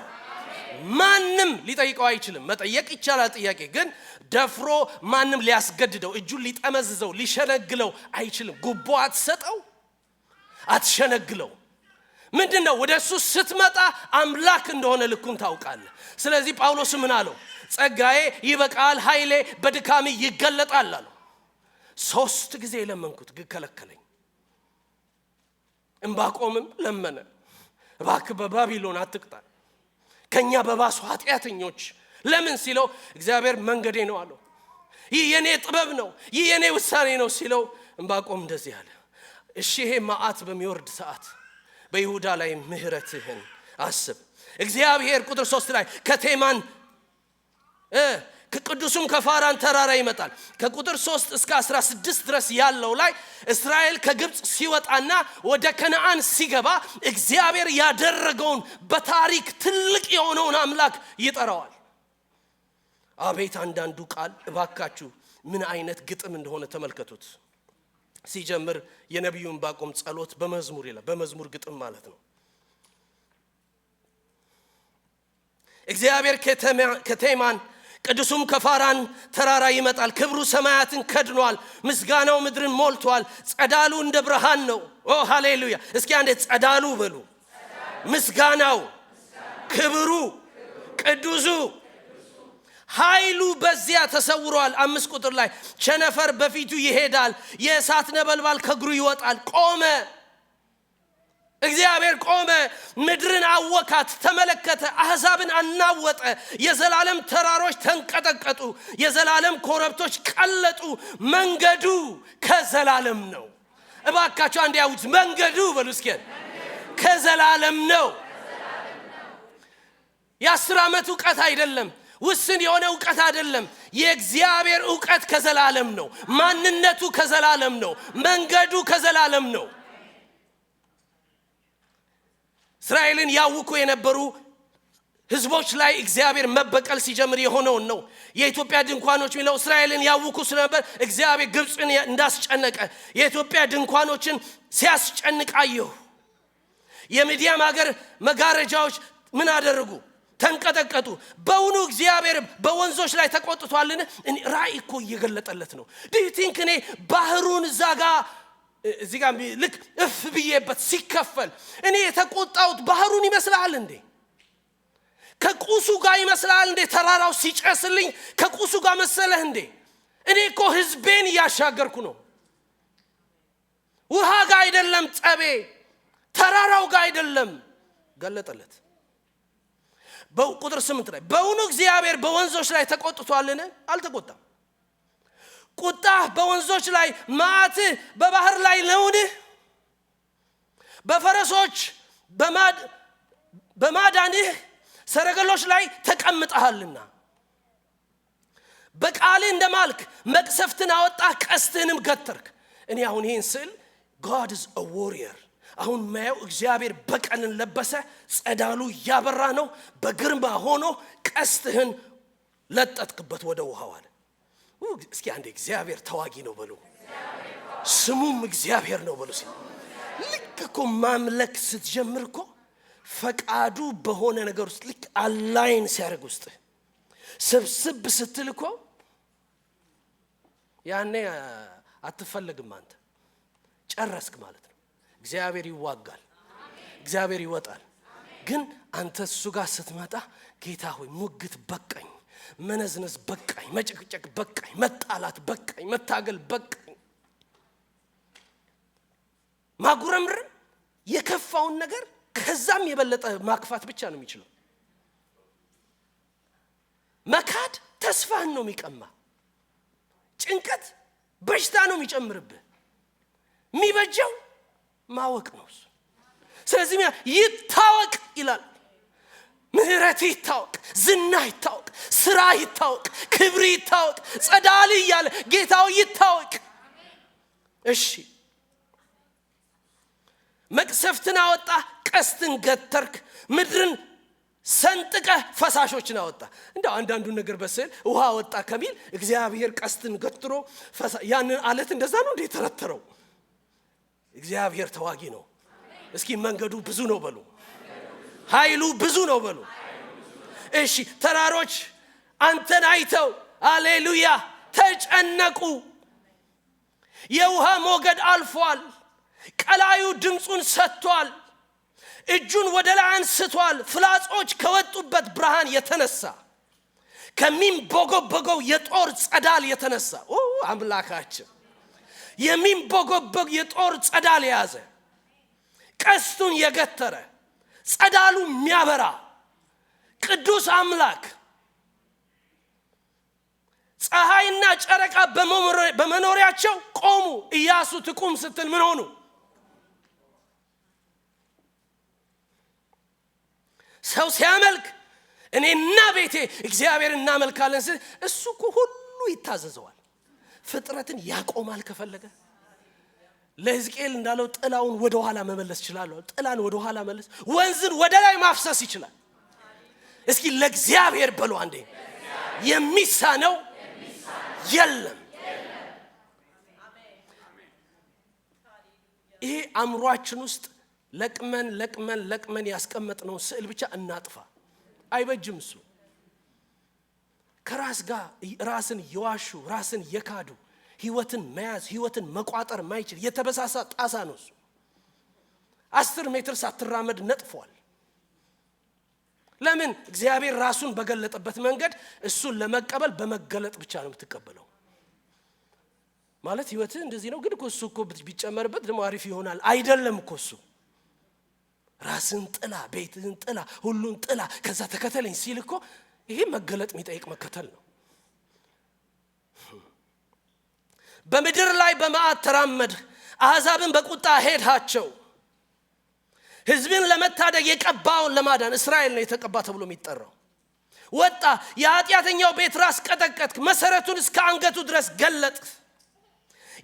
ማንም ሊጠይቀው አይችልም። መጠየቅ ይቻላል ጥያቄ፣ ግን ደፍሮ ማንም ሊያስገድደው እጁን ሊጠመዝዘው ሊሸነግለው አይችልም። ጉቦ አትሰጠው፣ አትሸነግለው። ምንድነው? ወደሱ ስትመጣ አምላክ እንደሆነ ልኩን ታውቃለህ። ስለዚህ ጳውሎስ ምን አለው? ጸጋዬ ይበቃል፣ ኃይሌ በድካም ይገለጣል አለው። 3 ጊዜ ለመንኩት ግን ከለከለኝ። ዕንባቆምም ለመነ፣ እባክህ በባቢሎን አትቅጣን ከኛ በባሱ ኃጢአተኞች። ለምን ሲለው እግዚአብሔር መንገዴ ነው አለው። ይህ የኔ ጥበብ ነው፣ ይህ የኔ ውሳኔ ነው ሲለው ዕንባቆም እንደዚህ አለ፣ እሺ ይሄ መዓት በሚወርድ ሰዓት በይሁዳ ላይ ምህረትህን አስብ። እግዚአብሔር ቁጥር 3 ላይ ከቴማን ከቅዱሱም ከፋራን ተራራ ይመጣል። ከቁጥር 3 እስከ 16 ድረስ ያለው ላይ እስራኤል ከግብጽ ሲወጣና ወደ ከነዓን ሲገባ እግዚአብሔር ያደረገውን በታሪክ ትልቅ የሆነውን አምላክ ይጠራዋል። አቤት አንዳንዱ ቃል እባካችሁ ምን አይነት ግጥም እንደሆነ ተመልከቱት። ሲጀምር የነቢዩ ዕንባቆም ጸሎት በመዝሙር ይላል። በመዝሙር ግጥም ማለት ነው። እግዚአብሔር ከቴማን ቅዱሱም ከፋራን ተራራ ይመጣል። ክብሩ ሰማያትን ከድኗል፣ ምስጋናው ምድርን ሞልቷል። ጸዳሉ እንደ ብርሃን ነው። ኦ ሃሌሉያ! እስኪ አንዴ ጸዳሉ በሉ። ምስጋናው፣ ክብሩ፣ ቅዱሱ፣ ኃይሉ በዚያ ተሰውሯል። 5 ቁጥር ላይ ቸነፈር በፊቱ ይሄዳል፣ የእሳት ነበልባል ከእግሩ ይወጣል። ቆመ፣ እግዚአብሔር ቆመ፣ ምድርን አወካት፣ ተመለከተ፣ አሕዛብን አናወጠ። የዘላለም ተራሮች ተንቀጠቀጡ፣ የዘላለም ኮረብቶች ቀለጡ። መንገዱ ከዘላለም ነው። እባካችሁ አንድ ያውት መንገዱ በሉ እስኪ። ከዘላለም ነው። የ10 ዓመት ዕውቀት አይደለም፣ ውስን የሆነ ዕውቀት አይደለም። የእግዚአብሔር ዕውቀት ከዘላለም ነው። ማንነቱ ከዘላለም ነው። መንገዱ ከዘላለም ነው። እስራኤልን ያውኩ የነበሩ ህዝቦች ላይ እግዚአብሔር መበቀል ሲጀምር የሆነውን ነው። የኢትዮጵያ ድንኳኖች የሚለው እስራኤልን ያውኩ ስለነበር እግዚአብሔር ግብጽን እንዳስጨነቀ የኢትዮጵያ ድንኳኖችን ሲያስጨንቃየሁ። የሚዲያም ሀገር መጋረጃዎች ምን አደረጉ? ተንቀጠቀጡ። በእውኑ እግዚአብሔር በወንዞች ላይ ተቆጥቷልን? ራእይ እኮ እየገለጠለት ነው። ዲቲንክ እኔ ባህሩን ዛጋ እዚህ ጋር ልክ እፍ ብዬበት ሲከፈል እኔ የተቆጣሁት ባህሩን ይመስላል እንዴ? ከቁሱ ጋር ይመስላል እንዴ? ተራራው ሲጨስልኝ ከቁሱ ጋር መሰለህ እንዴ? እኔ እኮ ህዝቤን እያሻገርኩ ነው። ውሃ ጋር አይደለም ጸቤ፣ ተራራው ጋር አይደለም። ገለጠለት። በቁጥር 8 ላይ በእውኑ እግዚአብሔር በወንዞች ላይ ተቆጥቷልን? አልተቆጣም። ቁጣህ በወንዞች ላይ፣ መዓትህ በባህር ላይ ነውን? በፈረሶች በማዳንህ ሰረገሎች ላይ ተቀምጠሃልና በቃል እንደማልክ መቅሰፍትን አወጣህ ቀስትህንም ገተርክ። እኔ አሁን ይሄን ስል God is a warrior አሁን ማየው እግዚአብሔር በቀልን ለበሰ ጸዳሉ ያበራ ነው በግርማ ሆኖ ቀስትህን ለጠጥክበት ወደ ውሃው አለ። እስኪ አንዴ እግዚአብሔር ተዋጊ ነው በሉ ስሙም እግዚአብሔር ነው በሉ። ልክ እኮ ማምለክ ስትጀምር እኮ ፈቃዱ በሆነ ነገር ውስጥ ልክ አላይን ሲያደርግ ውስጥ ስብስብ ስትል እኮ ያኔ አትፈልግም አንተ ጨረስክ ማለት ነው። እግዚአብሔር ይዋጋል እግዚአብሔር ይወጣል። ግን አንተ እሱ ጋር ስትመጣ ጌታ ሆይ ሙግት በቃኝ መነዝነዝ በቃኝ መጭቅጨቅ በቃኝ መጣላት በቃኝ መታገል በቃኝ ማጉረምር የከፋውን ነገር ከዛም የበለጠ ማክፋት ብቻ ነው የሚችለው። መካድ ተስፋን ነው የሚቀማ ጭንቀት በሽታ ነው የሚጨምርብህ የሚበጀው ማወቅ ነው። ስለዚህ ይታወቅ ይላል ምህረት ይታወቅ ዝና ይታወቅ ስራ ይታወቅ ክብር ይታወቅ ጸዳል ይያለ ጌታው ይታወቅ። እሺ መቅሰፍትን አወጣ ቀስትን ገተርክ ምድርን ሰንጥቀ ፈሳሾችን አወጣ። እንደው አንዳንዱ ነገር በስል ውሃ አወጣ ከሚል እግዚአብሔር ቀስትን ገትሮ ያንን አለት እንደዛ ነው እንዴ ተረተረው? እግዚአብሔር ተዋጊ ነው። እስኪ መንገዱ ብዙ ነው በሉ ኃይሉ ብዙ ነው በሉ። እሺ ተራሮች አንተን አይተው ሃሌሉያ ተጨነቁ። የውሃ ሞገድ አልፏል ቀላዩ ድምጹን ሰጥቷል እጁን ወደ ላይ አንስቷል። ፍላጾች ከወጡበት ብርሃን የተነሳ ከሚንቦገቦገው የጦር ጸዳል የተነሳ አምላካችን የሚንቦገቦግ የጦር ጸዳል ያዘ ቀስቱን የገተረ ጸዳሉ የሚያበራ ቅዱስ አምላክ ፀሐይና ጨረቃ በመኖሪያቸው ቆሙ። ኢያሱ ትቁም ስትል ምን ሆኑ? ሰው ሲያመልክ እኔና ቤቴ እግዚአብሔር እናመልካለን ሲል እሱ እኮ ሁሉ ይታዘዘዋል። ፍጥረትን ያቆማል ከፈለገ። ለሕዝቅኤል እንዳለው ጥላውን ወደ ኋላ መመለስ ይችላል። ጥላን ወደ ኋላ መለስ ወንዝን ወደ ላይ ማፍሰስ ይችላል። እስኪ ለእግዚአብሔር በሉ አንዴ የሚሳነው የለም። ይሄ አእምሯችን ውስጥ ለቅመን ያስቀመጥነው ስዕል ብቻ እናጥፋ። አይበጅም እሱ። ከራስ ጋር ራስን የዋሹ ራስን የካዱ ህይወትን መያዝ ህይወትን መቋጠር ማይችል የተበሳሳ ጣሳ ነው እሱ። 10 ሜትር ሳትራመድ ነጥፏል። ለምን? እግዚአብሔር ራሱን በገለጠበት መንገድ እሱን ለመቀበል በመገለጥ ብቻ ነው የምትቀበለው። ማለት ህይወት እንደዚህ ነው ግን እሱ እኮ ቢጨመርበት ደግሞ አሪፍ ይሆናል አይደለም እኮ እሱ። ራስን ጥላ ቤትን ጥላ ሁሉን ጥላ ከዛ ተከተለኝ ሲል እኮ ይሄ መገለጥ የሚጠይቅ መከተል ነው። በምድር ላይ በመዓት ተራመድ አሕዛብን በቁጣ ሄድሃቸው። ህዝብን ለመታደግ የቀባውን ለማዳን እስራኤል ነው የተቀባ ተብሎ የሚጠራው። ወጣ የኃጢአተኛው ቤት ራስ ቀጠቀጥክ መሰረቱን እስከ አንገቱ ድረስ ገለጥ።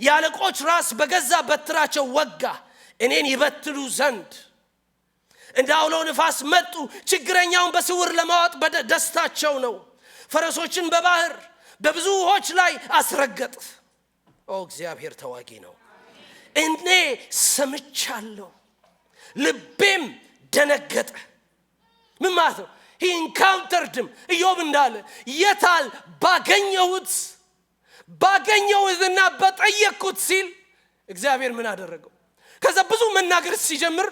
ያለቆች ራስ በገዛ በትራቸው ወጋ እኔን ይበትሉ ዘንድ። እንደ አውሎ ንፋስ መጡ ችግረኛውን በስውር ለማዋጥ ደስታቸው ነው። ፈረሶችን በባህር በብዙ ውኆች ላይ አስረገጥ። እግዚአብሔር ተዋጊ ነው። እኔ ሰምቻለሁ ልቤም ደነገጠ። ምን ማለት ነው? he encountered him ኢዮብ እንዳለ የታል ባገኘሁትና በጠየቅኩት ሲል እግዚአብሔር ምን አደረገው? ከዛ ብዙ መናገር ሲጀምር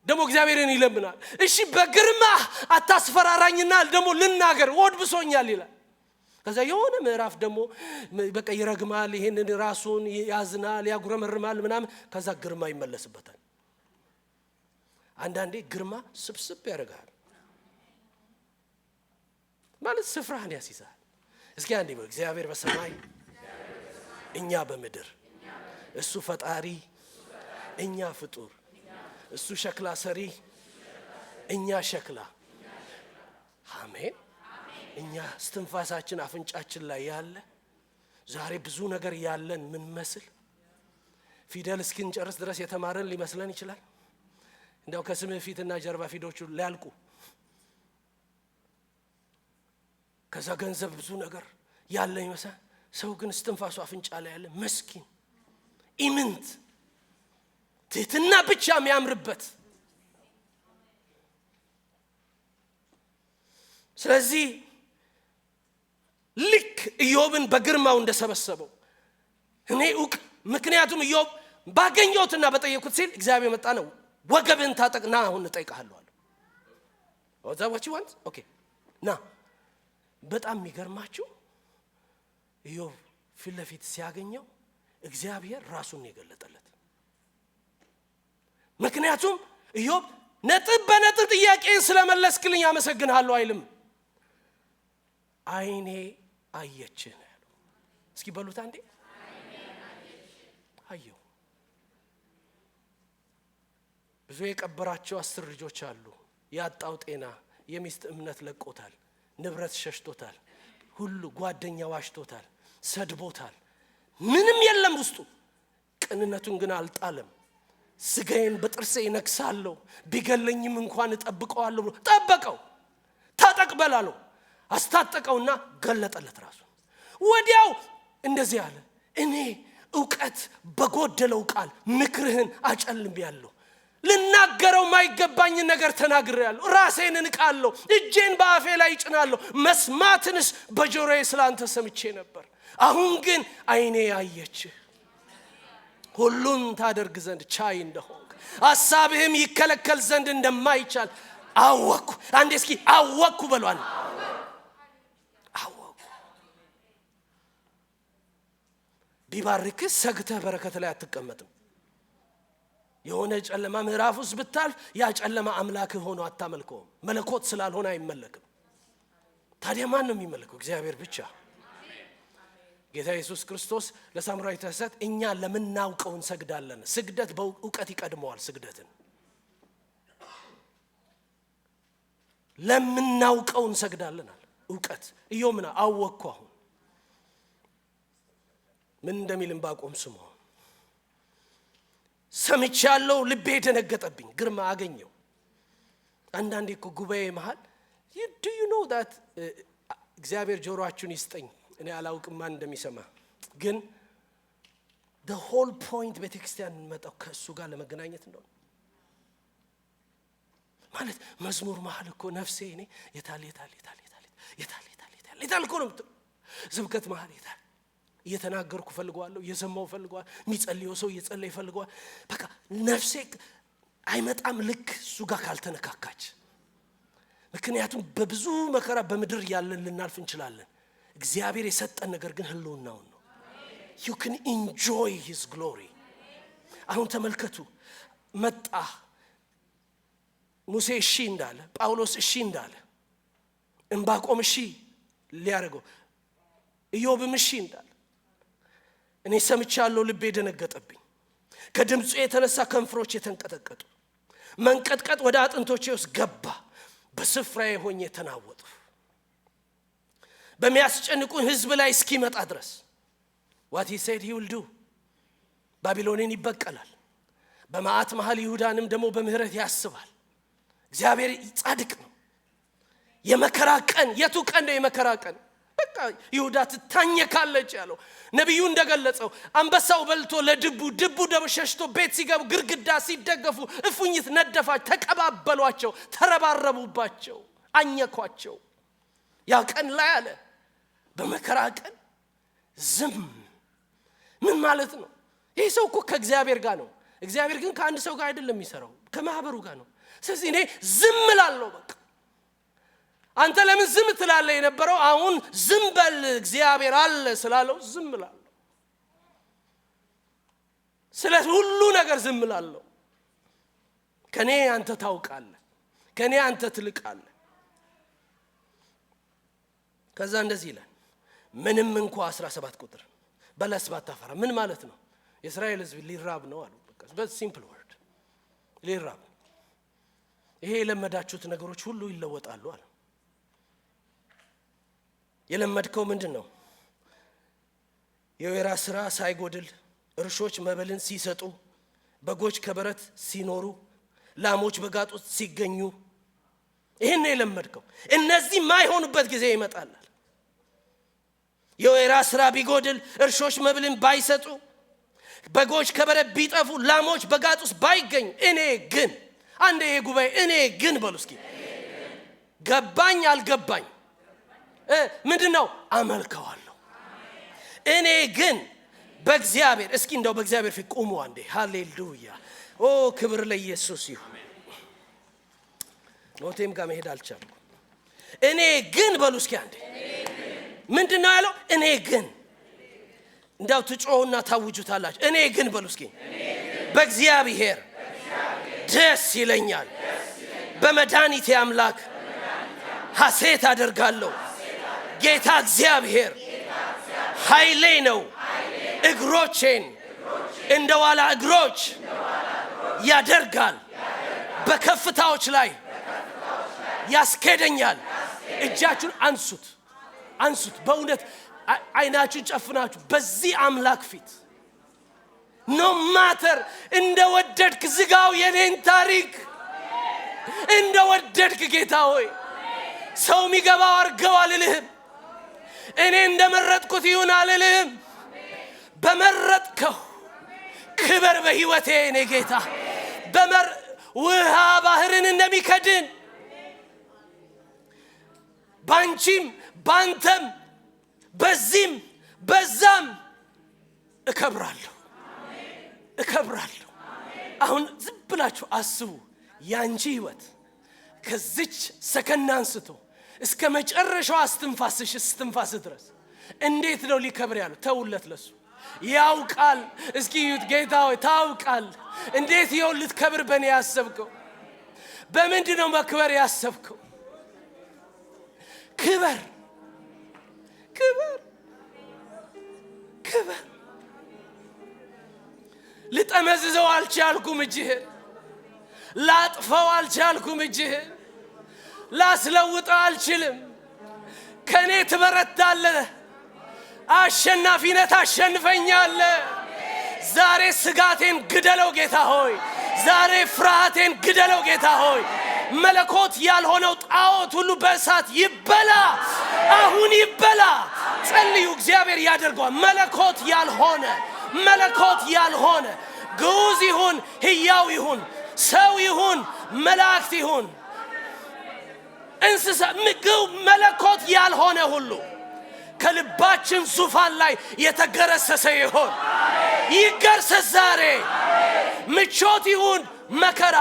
ደግሞ እግዚአብሔርን ይለምናል። እሺ በግርማ አታስፈራራኝና ደግሞ ልናገር ወድብሶኛል ይላል። ከዛ የሆነ ምዕራፍ ደግሞ በቃ ይረግማል ይሄንን ራሱን ያዝናል ያጉረመርማል ምናምን ከዛ ግርማ ይመለስበታል። አንዳንዴ ግርማ ስብስብ ያደርጋል ማለት ስፍራህን ያስይዛል። እስኪ አንዴ እግዚአብሔር በሰማይ እኛ በምድር እሱ ፈጣሪ እኛ ፍጡር እሱ ሸክላ ሰሪ፣ እኛ ሸክላ። አሜን። እኛ እስትንፋሳችን አፍንጫችን ላይ ያለ ዛሬ ብዙ ነገር ያለን ምን መስል ፊደል እስኪንጨርስ ድረስ የተማረን ሊመስለን ይችላል። እንደው ከስምህ ፊትና ጀርባ ፊዶቹ ሊያልቁ ከዛ ገንዘብ ብዙ ነገር ያለን ይመስል ሰው ግን እስትንፋሱ አፍንጫ ላይ ያለ መስኪን ኢምንት ትህትና ብቻ የሚያምርበት። ስለዚህ ልክ ኢዮብን በግርማው እንደሰበሰበው እኔ ምክንያቱም ኢዮብ ባገኘውትና በጠየቁት ሲል እግዚአብሔር መጣ ነው ወገብን ታጠቅና አሁን እጠይቅሃለሁ አለ። ወዛ what you want okay ና። በጣም የሚገርማችሁ ኢዮብ ፊት ለፊት ሲያገኘው እግዚአብሔር ራሱን የገለጠለት። ምክንያቱም ኢዮብ ነጥብ በነጥብ ጥያቄን ስለመለስክልኝ አመሰግንሃለሁ አይልም። አይኔ አየች ነው ያለው። እስኪ በሉት አንዴ አየው። ብዙ የቀበራቸው 10 ልጆች አሉ። ያጣው ጤና፣ የሚስት እምነት ለቆታል፣ ንብረት ሸሽቶታል፣ ሁሉ ጓደኛ ዋሽቶታል፣ ሰድቦታል። ምንም የለም ውስጡ። ቅንነቱን ግን አልጣለም። ስጋዬን በጥርሴ ይነክሳለሁ ቢገለኝም እንኳን እጠብቀዋለሁ ብሎ ጠበቀው። ታጠቅበላለው አስታጠቀውና ገለጠለት ራሱ። ወዲያው እንደዚህ አለ፣ እኔ ዕውቀት በጎደለው ቃል ምክርህን አጨልሜያለሁ። ልናገረው ማይገባኝ ነገር ተናግሬያለሁ። ራሴን እንቃለሁ፣ እጄን በአፌ ላይ እጭናለሁ። መስማትንስ በጆሮዬ ስላንተ ሰምቼ ነበር። አሁን ግን አይኔ ያየች ሁሉን ታደርግ ዘንድ ቻይ እንደሆንክ ሐሳብህም ይከለከል ዘንድ እንደማይቻል አወቅኩ። አንዴ እስኪ አወቅኩ በሏል። አወቅኩ። ቢባርክህ ሰግተህ በረከት ላይ አትቀመጥም። የሆነ ጨለማ ምዕራፍ ውስጥ ብታልፍ ያ ጨለማ አምላክህ ሆኖ አታመልከውም። መለኮት ስላልሆነ አይመለክም። ታዲያ ማን ነው የሚመለከው? እግዚአብሔር ብቻ። ጌታ ኢየሱስ ክርስቶስ ለሳምራዊቷ ሴት እኛ ለምናውቀው እንሰግዳለን። ስግደት በእውቀት ይቀድመዋል ስግደትን። ለምናውቀው እንሰግዳለን አለ። እውቀት ኢዮብ ምን አወቅኩ። አሁን ምን እንደሚልም ባቆም ስሙ ሰምቻለሁ፣ ልቤ ደነገጠብኝ፣ ግርማ አገኘው። አንዳንዴ እኮ ጉባኤ መሃል do you know that እግዚአብሔር ጆሮአችሁን ይስጠኝ። እኔ አላውቅም ማን እንደሚሰማ፣ ግን the whole point ቤተክርስቲያን መጣው ከሱ ጋር ለመገናኘት እንደሆነ ማለት መዝሙር መሃል እኮ ነፍሴ እኔ የታል እኮ ነው የምትለው። ስብከት መሃል የታል እየተናገርኩ ፈልገዋለሁ፣ እየሰማው ፈልገዋል፣ የሚጸልየው ሰው እየጸለየ ፈልገዋል። በቃ ነፍሴ አይመጣም ልክ እሱ ጋር ካልተነካካች። ምክንያቱም በብዙ መከራ በምድር ያለን ልናልፍ እንችላለን። እግዚአብሔር የሰጠን ነገር ግን ህልውናውን ነው። you can enjoy his glory። አሁን ተመልከቱ፣ መጣ ሙሴ እሺ እንዳለ፣ ጳውሎስ እሺ እንዳለ፣ ዕንባቆም እሺ ሊያደርገው፣ ኢዮብም እሺ እንዳለ እኔ ሰምቻለሁ፣ ልቤ ደነገጠብኝ፣ ከድምፁ የተነሳ ከንፈሮቼ ተንቀጠቀጡ፣ መንቀጥቀጥ ወደ አጥንቶቼ ውስጥ ገባ፣ በስፍራዬ ሆኜ ተናወጥኩ። በሚያስጨንቁን ህዝብ ላይ እስኪመጣ ድረስ what he said he will do ባቢሎንን ይበቀላል፣ በመዓት መሃል ይሁዳንም ደግሞ በምህረት ያስባል። እግዚአብሔር ጻድቅ ነው። የመከራ ቀን የቱ ቀን ነው? የመከራ ቀን በቃ ይሁዳ ትታኘካለች ያለው ነብዩ እንደገለጸው አንበሳው በልቶ ለድቡ ደግሞ ሸሽቶ ቤት ሲገቡ ግርግዳ ሲደገፉ እፉኝት ነደፋች፣ ተቀባበሏቸው፣ ተረባረቡባቸው፣ አኘኳቸው። ያ ቀን ላይ አለ በመከራ ቀን ዝም። ምን ማለት ነው? ይሄ ሰው እኮ ከእግዚአብሔር ጋር ነው። እግዚአብሔር ግን ከአንድ ሰው ጋር አይደለም የሚሰራው፣ ከማህበሩ ጋር ነው። ስለዚህ እኔ ዝም እላለሁ። በቃ አንተ ለምን ዝም ትላለህ የነበረው አሁን ዝም በል እግዚአብሔር አለ ስላለው ዝም እላለሁ። ስለ ሁሉ ነገር ዝም እላለሁ። ከኔ አንተ ታውቃለህ፣ ከኔ አንተ ትልቃለህ። ከዛ እንደዚህ ይላል ምንም እንኳን 17 ቁጥር በለስ ባታፈራ ምን ማለት ነው? የእስራኤል ህዝብ ሊራብ ነው አሉ። በቃ በሲምፕል ወርድ ሊራብ። ይሄ የለመዳችሁት ነገሮች ሁሉ ይለወጣሉ አለ። የለመድከው ምንድነው? የወይራ ስራ ሳይጎድል እርሾች መበልን ሲሰጡ በጎች ከበረት ሲኖሩ ላሞች በጋጡ ሲገኙ ይሄን ነው የለመድከው። እነዚህ ማይሆኑበት ጊዜ ይመጣል። የወይራ ስራ ቢጎድል እርሾች መብልን ባይሰጡ በጎች ከበረት ቢጠፉ ላሞች በጋጡ ባይገኙ እኔ ግን አንዴ የጉባኤ እኔ ግን በሉ እስኪ ገባኝ አልገባኝ ምንድነው አመልከዋለሁ። እኔ ግን በእግዚአብሔር እስኪ እንደው በእግዚአብሔር ፊት ቆሙ አንዴ። ሃሌሉያ ኦ ክብር ለኢየሱስ ይሁን። ኖቴም ጋር መሄድ አልቻልኩም። እኔ ግን በሉ እስኪ አንዴ ምንድነው ያለው? እኔ ግን እንዳው ትጮውና ታውጁታላችሁ። እኔ ግን በሉ እስኪ በእግዚአብሔር ደስ ይለኛል፣ በመድኃኒቴ አምላክ ሐሴት አደርጋለሁ። ጌታ እግዚአብሔር ኃይሌ ነው፣ እግሮቼን እንደ ዋላ እግሮች ያደርጋል፣ በከፍታዎች ላይ ያስኬደኛል። እጃችሁን አንሱት አንሱት። በእውነት አይናችሁን ጨፍናችሁ በዚህ አምላክ ፊት ኖ ማተር እንደወደድክ ዝጋው የኔን ታሪክ እንደወደድክ ጌታ ሆይ ሰው የሚገባው አርገው አልልህም። እኔ እንደመረጥኩት ይሁን አልልህም። በመረጥከው ክበር በህይወቴ እኔ ጌታ ውሃ ባህርን እንደሚከድን ባንቺም ባንተም በዚህም በዛም እከብራለሁ እከብራለሁ። አሁን ዝም ብላችሁ አስቡ። ያንቺ ህይወት ከዚች ሰከንድ አንስቶ እስከ መጨረሻው አስተንፋስሽ እስትንፋስ ድረስ እንዴት ነው ሊከብር ያለው? ተውለት ለሱ ያውቃል። እስኪ ይሁት ጌታ ሆይ ታውቃል። እንዴት ይሁን ልትከብር በእኔ ያሰብከው? በምንድነው መክበር ያሰብከው? ክበር ክበር ክበር። ልጠመዝዘው አልቻልኩም እጅህን፣ ላጥፈው አልቻልኩም እጅህን፣ ላስለውጠው አልችልም። ከኔ ትበረታለህ፣ አሸናፊነት አሸንፈኛለህ። ዛሬ ስጋቴን ግደለው ጌታ ሆይ፣ ዛሬ ፍርሃቴን ግደለው ጌታ ሆይ። መለኮት ያልሆነው ጣዖት ሁሉ በእሳት ይበላ፣ አሁን ይበላ። ጸልዩ፣ እግዚአብሔር ያደርገዋል። መለኮት ያልሆነ ግዑዝ ይሁን ሕያው ይሁን ሰው ይሁን መላእክት ይሁን እንስሳ ምግብ መለኮት ያልሆነ ሁሉ ከልባችን ዙፋን ላይ የተገረሰሰ ይሁን፣ ይገርሰስ ዛሬ። ምቾት ይሁን መከራ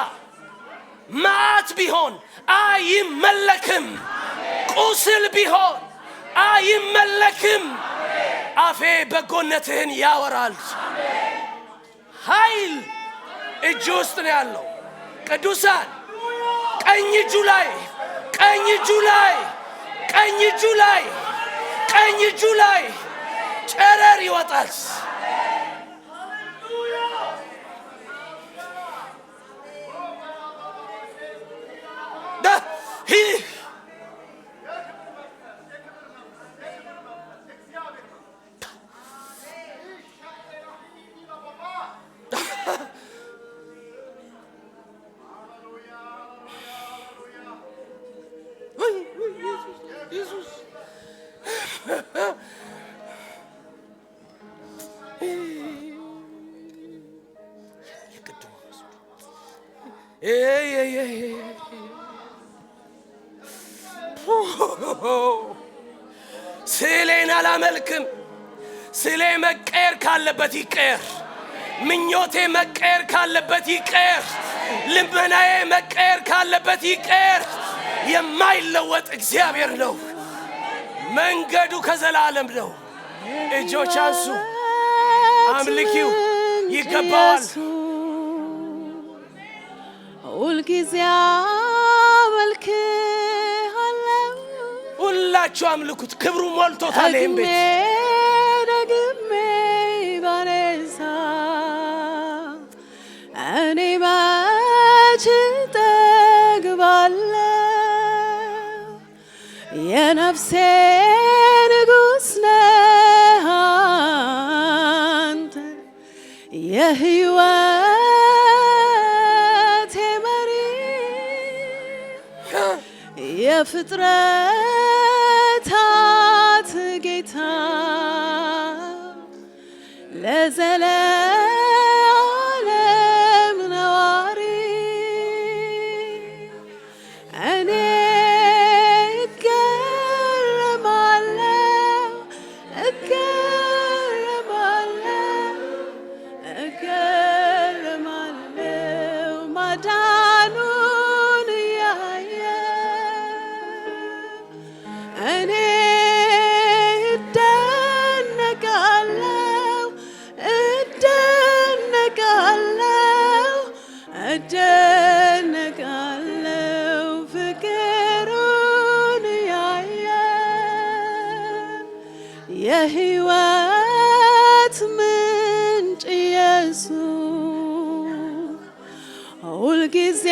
ማት ቢሆን አይመለክም፣ ቁስል ቢሆን አይመለክም። አፌ በጎነትህን ያወራል። ኃይል እጁ ውስጥ ነው ያለው። ቅዱሳን ቀኝ እጁ ላይ ጨረር ይወጣል። ስሌን አላመልክም። ስሌ መቀየር ካለበት ይቀየር። ምኞቴ መቀየር ካለበት ይቀየር። ልመናዬ መቀየር ካለበት ይቀየር። የማይለወጥ እግዚአብሔር ነው። መንገዱ ከዘላለም ነው። እጆች አንሱ፣ አምልኪው፣ ይገባዋል። ሁልጊዜ አመልክሃለሁ። ሁላችሁ አምልኩት፣ ክብሩ ሞልቶታል ይህን ቤት። ደግሜ ባነሳ እኔ የነፍሴ ንጉሥ ነህ አንተ የሕይወቴ መሪ የፍጥረታት ጌታ ለዘለዓለም ነዋሪ እኔ እገረማለሁ ማዳኑን እያየ እኔ እደነቃለሁ ፍቅሩን እያየ የሕይወት ምንጭ ኢየሱስ ሁልጊዜ